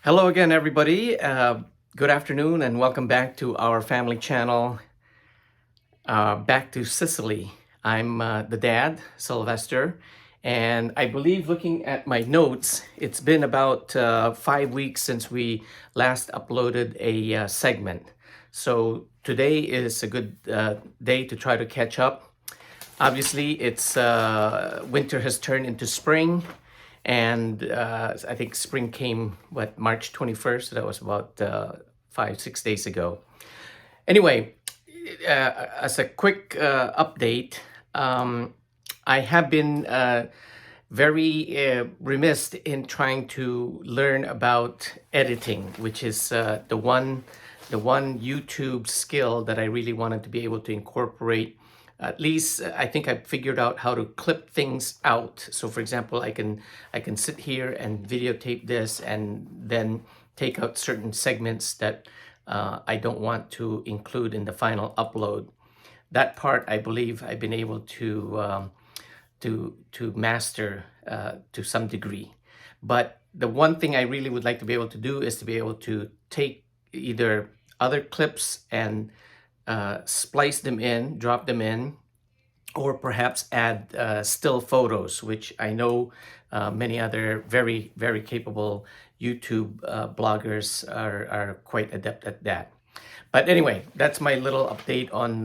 Hello again, everybody. Good afternoon, and welcome back to our family channel, Back to Sicily. I'm the dad, Sylvester, and I believe looking at my notes, it's been about 5 weeks since we last uploaded a segment. So today is a good day to try to catch up. Obviously, it's winter has turned into spring, and I think spring came March 21st. So that was about 5, 6 days ago. Anyway, as a quick update, I have been very remiss in trying to learn about editing, which is the one YouTube skill that I really wanted to be able to incorporate. At least I think I figured out how to clip things out. So for example, I can sit here and videotape this and then take out certain segments that I don't want to include in the final upload. That part I believe I've been able to master to some degree. But the one thing I really would like to be able to do is to be able to take either other clips and splice them in, drop them in, or perhaps add still photos, which I know many other very, very capable YouTube bloggers are quite adept at that. But anyway, that's my little update on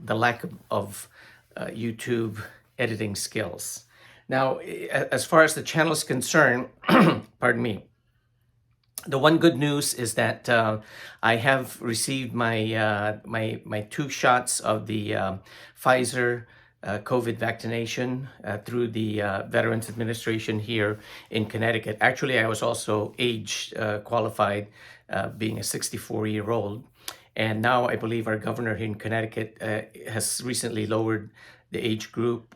the lack of YouTube editing skills. Now, as far as the channel is concerned, pardon me, the one good news is that I have received my 2 shots of the Pfizer COVID vaccination through the Veterans Administration here in Connecticut. Actually, I was also age qualified, being a 64-year-old. And now I believe our governor here in Connecticut has recently lowered the age group.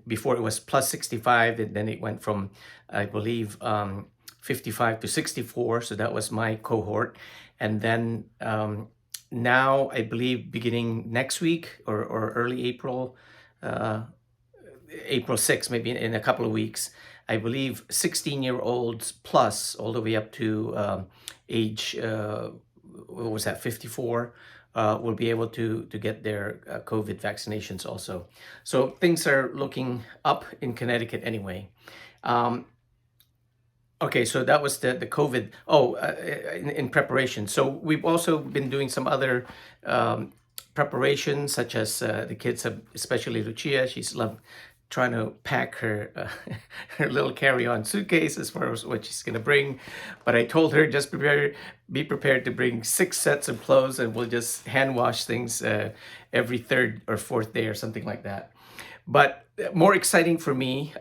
Before it was plus 65, and then it went from, I believe, 55 to 64. So that was my cohort. And then now I believe beginning next week or early April, April 6th, maybe in a couple of weeks, I believe 16-year-olds plus all the way up to age, what was that, 54, will be able to get their COVID vaccinations also. So things are looking up in Connecticut anyway. Okay, so that was the COVID. Oh, in preparation. So we've also been doing some other preparations, such as the kids have, especially Lucia. She's loved trying to pack her her little carry-on suitcase as far as what she's gonna bring. But I told her just be prepared to bring 6 sets of clothes, and we'll just hand wash things every 3rd or 4th day or something like that. But more exciting for me,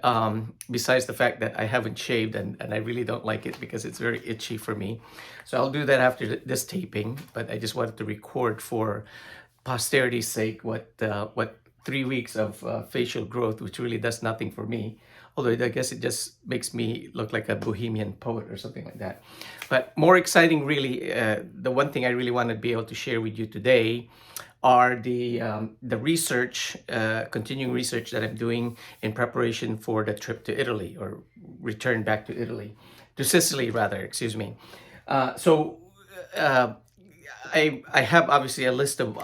besides the fact that I haven't shaved and I really don't like it because it's very itchy for me. So I'll do that after this taping, but I just wanted to record for posterity's sake what 3 weeks of facial growth, which really does nothing for me. Although I guess it just makes me look like a bohemian poet or something like that. But more exciting, really, the one thing I really want to be able to share with you today are the research, continuing research that I'm doing in preparation for the trip to Italy, or return back to Italy, to Sicily rather, excuse me. I have obviously a list of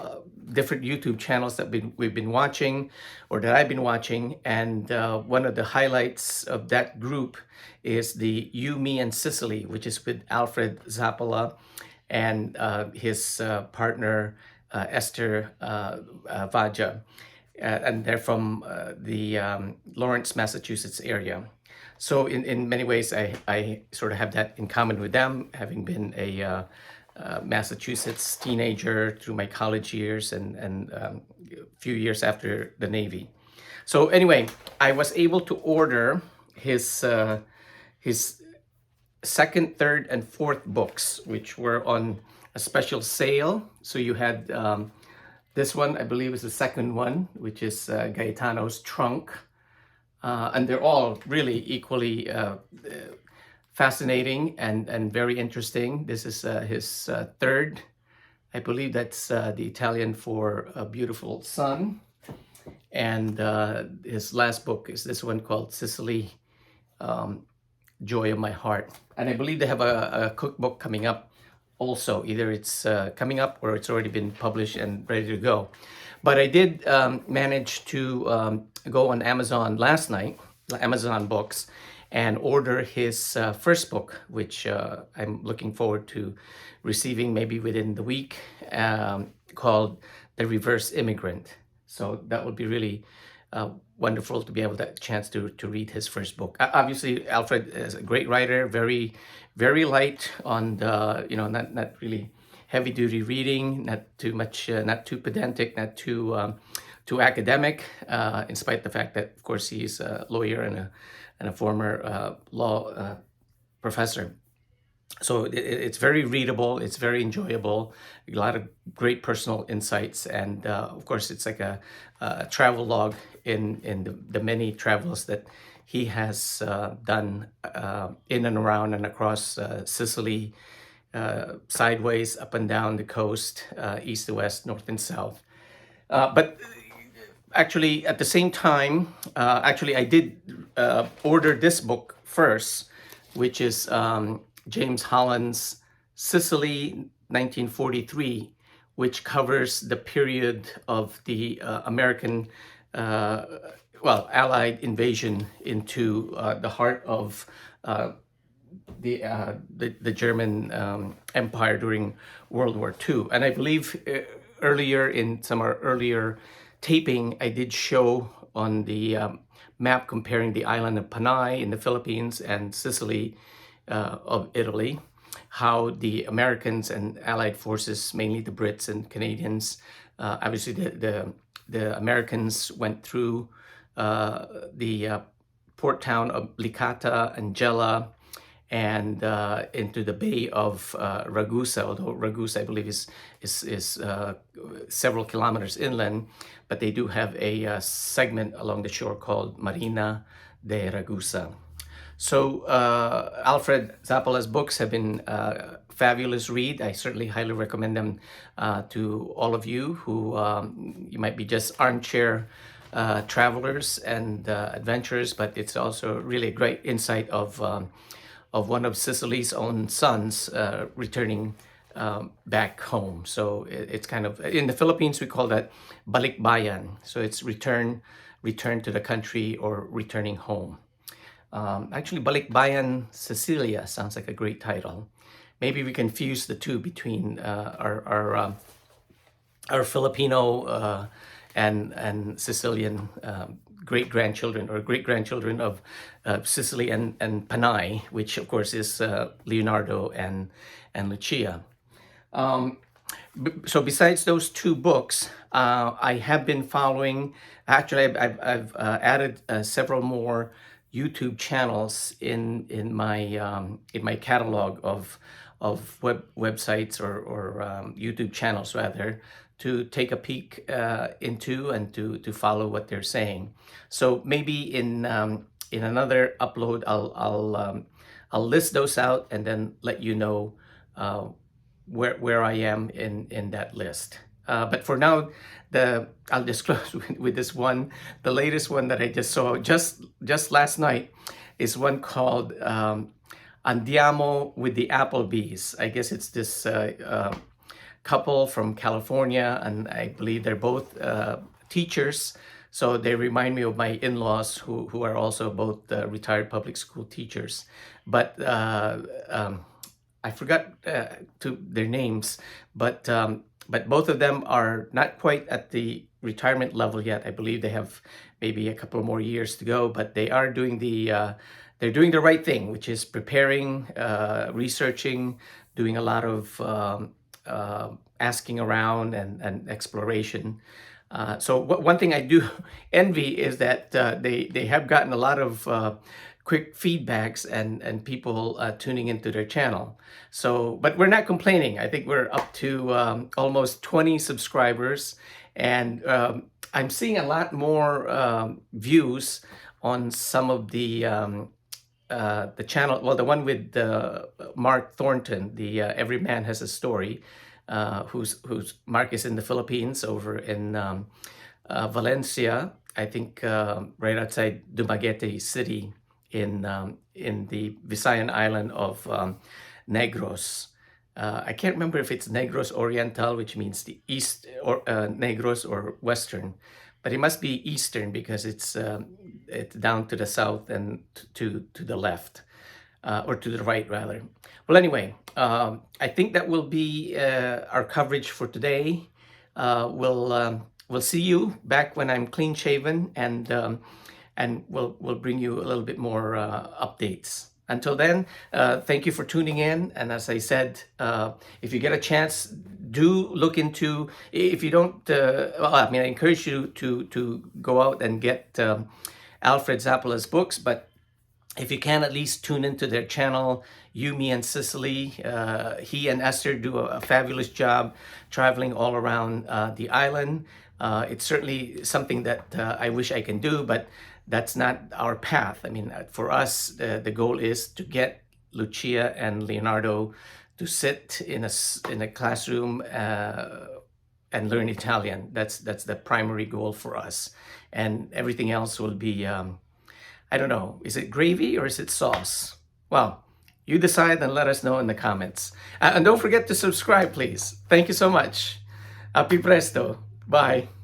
different YouTube channels that we've been watching, or that I've been watching, and one of the highlights of that group is the You, Me, and Sicily, which is with Alfred Zappala and his partner Esther Vaja, and they're from the Lawrence, Massachusetts area. So in many ways, I sort of have that in common with them, having been a Massachusetts teenager through my college years and a few years after the Navy. So anyway, I was able to order his 2nd, 3rd, and 4th books, which were on a special sale. So you had this one, I believe, is the 2nd one, which is Gaetano's Trunk. And they're all really equally fascinating and very interesting. This is his 3rd. I believe that's the Italian for a beautiful sun. And his last book is this one called Sicily, joy of my heart. And I believe they have a cookbook coming up also. Either it's coming up or it's already been published and ready to go. But I did manage to go on Amazon last night, Amazon Books, and order his first book, which I'm looking forward to receiving maybe within the week, called The Reverse Immigrant. So that would be really wonderful to be able to have a chance to read his first book. Obviously, Alfred is a great writer, very, very light on the, not really heavy duty reading, not too much, not too pedantic, not too academic, in spite of the fact that, of course, he's a lawyer and a former law professor. So it's very readable, it's very enjoyable, a lot of great personal insights, and of course it's like a travel log in the many travels that he has done in and around and across Sicily, sideways, up and down the coast, east to west, north and south. But actually, at the same time, I did order this book first, which is James Holland's Sicily 1943, which covers the period of the American, Allied invasion into the heart of the German Empire during World War II. And I believe earlier in some of our earlier taping, I did show on the map comparing the island of Panay in the Philippines and Sicily of Italy, how the Americans and Allied forces, mainly the Brits and Canadians, obviously the Americans went through the port town of Licata and Gela and into the Bay of Ragusa, although Ragusa, I believe, is several kilometers inland, but they do have a segment along the shore called Marina de Ragusa. So Alfred Zappala's books have been a fabulous read. I certainly highly recommend them to all of you who you might be just armchair travelers and adventurers, but it's also really a great insight of one of Sicily's own sons returning back home. So it's kind of, in the Philippines, we call that balikbayan. So it's return to the country or returning home. Actually, Balikbayan Cecilia sounds like a great title. Maybe we can fuse the two between our Filipino and Sicilian great-grandchildren or great-grandchildren of Sicily and Panay, which of course is Leonardo and Lucia. So besides those two books, I have been following, actually I've added several more YouTube channels in my catalog of websites or YouTube channels rather, to take a peek into and to follow what they're saying. So maybe in another upload, I'll list those out and then let you know where I am in that list. But for now, I'll disclose with this one, the latest one that I just saw just last night is one called Andiamo with the Applebees. I guess it's this couple from California, and I believe they're both teachers. So they remind me of my in-laws who are also both retired public school teachers. But I forgot their names, but both of them are not quite at the retirement level yet. I believe they have maybe a couple more years to go, but they are doing they're doing the right thing, which is preparing, researching, doing a lot of asking around and exploration. So one thing I do envy is that they have gotten a lot of quick feedbacks and people tuning into their channel. So, but we're not complaining. I think we're up to almost 20 subscribers, and I'm seeing a lot more views on some of the channel. Well, the one with Mark Thornton, the Every Man Has a Story, whose Mark is in the Philippines, over in Valencia, I think right outside Dumaguete City in the Visayan island of Negros. I can't remember if it's Negros Oriental, which means the east, or Negros or Western, but it must be Eastern because it's down to the south and to the left, or to the right rather. Well, anyway, I think that will be our coverage for today. We'll see you back when I'm clean shaven, and we'll bring you a little bit more updates. Until then, thank you for tuning in. And as I said, if you get a chance, do look into. If you don't, well, I mean, I encourage you to go out and get Alfred Zappala's books. But if you can, at least tune into their channel, You, Me, and Sicily. He and Esther do a fabulous job traveling all around the island. It's certainly something that I wish I can do, but that's not our path. I mean, for us, the goal is to get Lucia and Leonardo to sit in a classroom and learn Italian. That's the primary goal for us, and everything else will be, I don't know, is it gravy or is it sauce? Well, you decide and let us know in the comments. And don't forget to subscribe, please. Thank you so much. A più presto. Bye.